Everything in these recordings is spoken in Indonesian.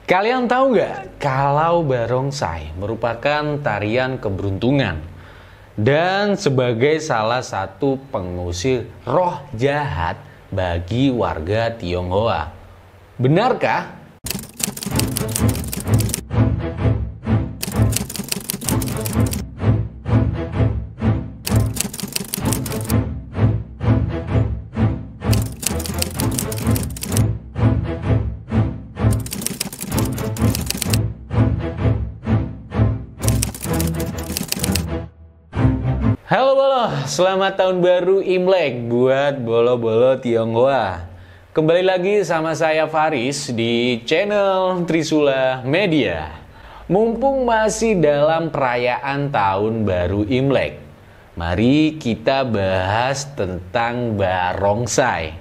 Kalian tahu nggak kalau barongsai merupakan tarian keberuntungan dan sebagai salah satu pengusir roh jahat bagi warga Tionghoa? Benarkah? Halo Bolo, selamat tahun baru Imlek buat bolo-bolo Tionghoa. Kembali lagi sama saya Faris di channel Trisula Media. Mumpung masih dalam perayaan tahun baru Imlek, mari kita bahas tentang barongsai.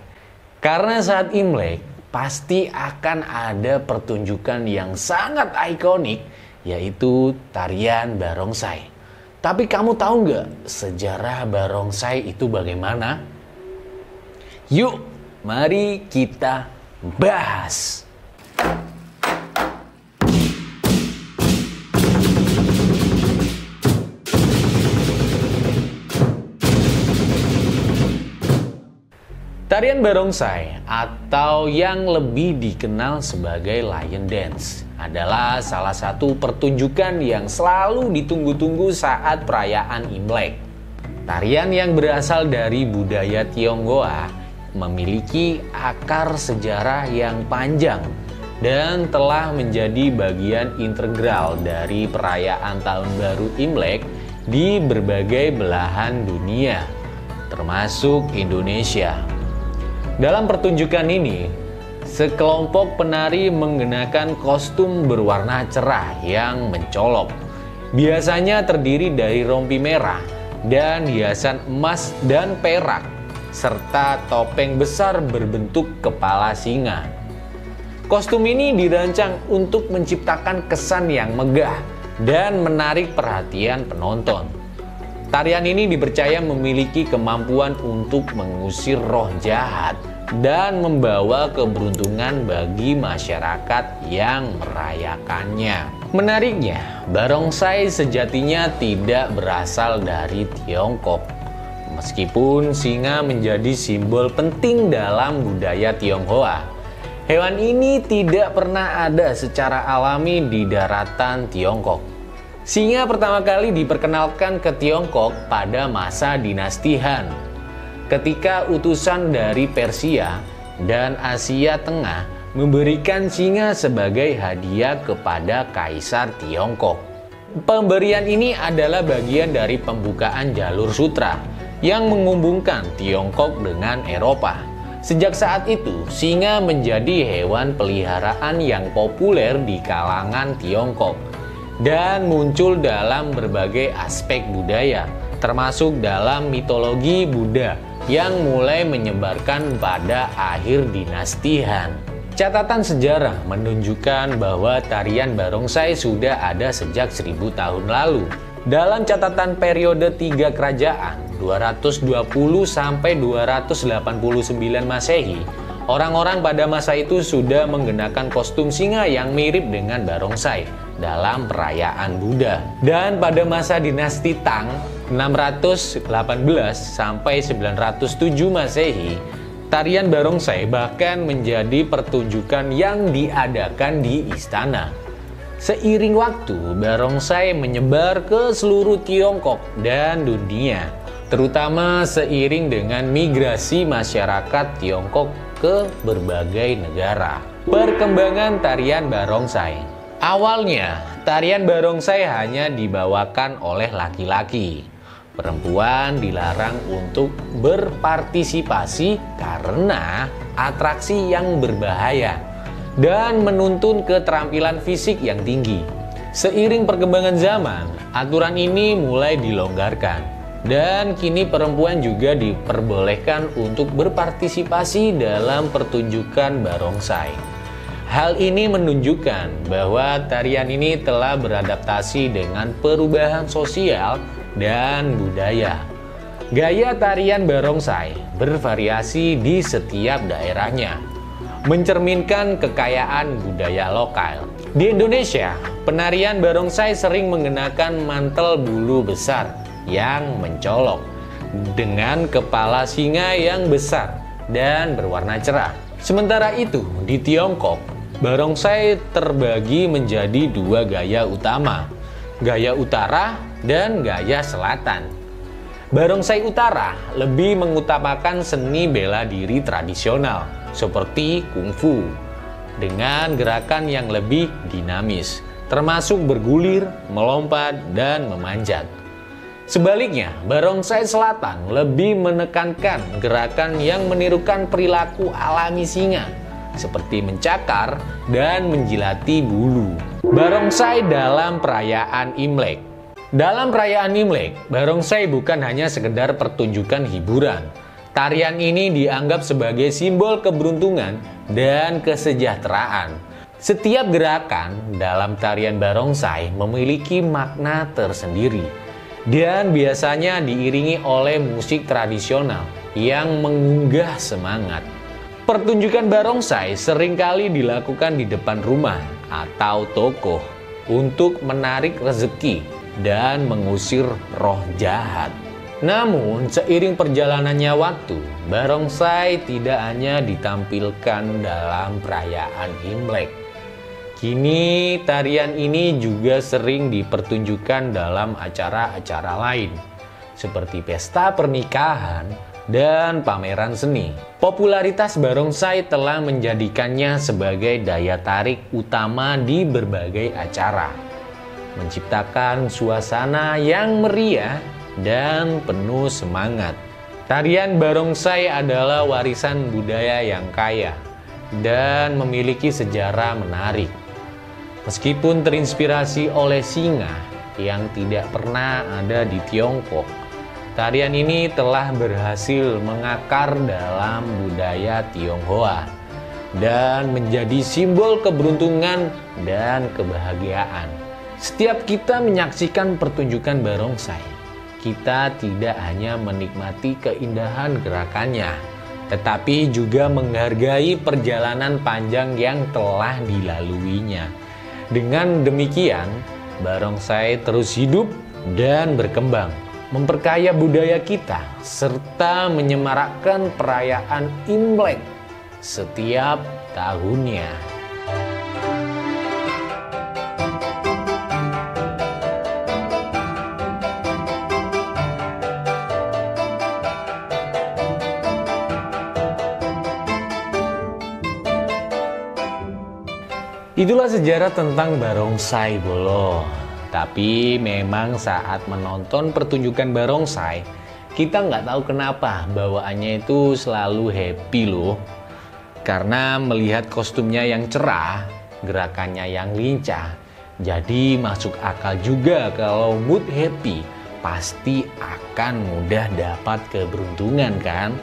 Karena saat Imlek pasti akan ada pertunjukan yang sangat ikonik, yaitu tarian barongsai. Tapi kamu tahu nggak sejarah barongsai itu bagaimana? Yuk, mari kita bahas. Tarian barongsai atau yang lebih dikenal sebagai lion dance adalah salah satu pertunjukan yang selalu ditunggu-tunggu saat perayaan Imlek. Tarian yang berasal dari budaya Tionghoa memiliki akar sejarah yang panjang dan telah menjadi bagian integral dari perayaan Tahun Baru Imlek di berbagai belahan dunia, termasuk Indonesia. Dalam pertunjukan ini, sekelompok penari mengenakan kostum berwarna cerah yang mencolok. Biasanya terdiri dari rompi merah dan hiasan emas dan perak, serta topeng besar berbentuk kepala singa. Kostum ini dirancang untuk menciptakan kesan yang megah dan menarik perhatian penonton. Tarian ini dipercaya memiliki kemampuan untuk mengusir roh jahat dan membawa keberuntungan bagi masyarakat yang merayakannya. Menariknya, barongsai sejatinya tidak berasal dari Tiongkok. Meskipun singa menjadi simbol penting dalam budaya Tionghoa, hewan ini tidak pernah ada secara alami di daratan Tiongkok. Singa pertama kali diperkenalkan ke Tiongkok pada masa dinasti Han, ketika utusan dari Persia dan Asia Tengah memberikan singa sebagai hadiah kepada Kaisar Tiongkok. Pemberian ini adalah bagian dari pembukaan jalur sutra yang menghubungkan Tiongkok dengan Eropa. Sejak saat itu, singa menjadi hewan peliharaan yang populer di kalangan Tiongkok dan muncul dalam berbagai aspek budaya, termasuk dalam mitologi Buddha yang mulai menyebarkan pada akhir dinasti Han. Catatan sejarah menunjukkan bahwa tarian barongsai sudah ada sejak 1000 tahun lalu. Dalam catatan periode 3 kerajaan 220 sampai 289 Masehi, orang-orang pada masa itu sudah mengenakan kostum singa yang mirip dengan barongsai dalam perayaan Buddha. Dan pada masa dinasti Tang 618 sampai 907 Masehi, tarian barongsai bahkan menjadi pertunjukan yang diadakan di istana. Seiring waktu, barongsai menyebar ke seluruh Tiongkok dan dunia, terutama seiring dengan migrasi masyarakat Tiongkok ke berbagai negara. Perkembangan tarian barongsai. Awalnya, tarian barongsai hanya dibawakan oleh laki-laki. Perempuan dilarang untuk berpartisipasi karena atraksi yang berbahaya dan menuntun keterampilan fisik yang tinggi. Seiring perkembangan zaman, aturan ini mulai dilonggarkan dan kini perempuan juga diperbolehkan untuk berpartisipasi dalam pertunjukan barongsai. Hal ini menunjukkan bahwa tarian ini telah beradaptasi dengan perubahan sosial dan budaya. Gaya tarian barongsai bervariasi di setiap daerahnya. mencerminkan kekayaan budaya lokal. Di Indonesia, penarian barongsai sering mengenakan mantel bulu besar yang mencolok dengan kepala singa yang besar dan berwarna cerah. Sementara itu, di Tiongkok, barongsai terbagi menjadi dua gaya utama, gaya utara dan gaya selatan. Barongsai utara lebih mengutamakan seni bela diri tradisional seperti kungfu dengan gerakan yang lebih dinamis, termasuk bergulir, melompat, dan memanjat. Sebaliknya, barongsai selatan lebih menekankan gerakan yang menirukan perilaku alami singa, seperti mencakar dan menjilati bulu. Barongsai dalam perayaan Imlek. Dalam perayaan Imlek, barongsai bukan hanya sekedar pertunjukan hiburan. Tarian ini dianggap sebagai simbol keberuntungan dan kesejahteraan. Setiap gerakan dalam tarian barongsai memiliki makna tersendiri dan biasanya diiringi oleh musik tradisional yang mengunggah semangat. Pertunjukan barongsai seringkali dilakukan di depan rumah atau toko untuk menarik rezeki dan mengusir roh jahat. Namun, seiring perjalanannya waktu, barongsai tidak hanya ditampilkan dalam perayaan Imlek. Kini, tarian ini juga sering dipertunjukkan dalam acara-acara lain, seperti pesta pernikahan dan pameran seni. Popularitas barongsai telah menjadikannya sebagai daya tarik utama di berbagai acara, menciptakan suasana yang meriah dan penuh semangat. Tarian barongsai adalah warisan budaya yang kaya dan memiliki sejarah menarik. Meskipun terinspirasi oleh singa yang tidak pernah ada di Tiongkok, tarian ini telah berhasil mengakar dalam budaya Tionghoa dan menjadi simbol keberuntungan dan kebahagiaan. Setiap kita menyaksikan pertunjukan barongsai, kita tidak hanya menikmati keindahan gerakannya, tetapi juga menghargai perjalanan panjang yang telah dilaluinya. Dengan demikian, barongsai terus hidup dan berkembang, memperkaya budaya kita, serta menyemarakkan perayaan Imlek setiap tahunnya. Itulah sejarah tentang barongsai bolo. Tapi memang saat menonton pertunjukan barongsai, kita nggak tahu kenapa bawaannya itu selalu happy loh. Karena melihat kostumnya yang cerah, gerakannya yang lincah, jadi masuk akal juga kalau mood happy pasti akan mudah dapat keberuntungan kan?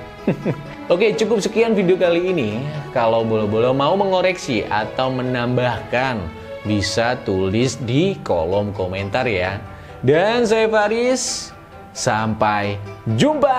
Oke, cukup sekian video kali ini. Kalau bolo-bolo mau mengoreksi atau menambahkan, bisa tulis di kolom komentar ya. Dan saya Faris, sampai jumpa.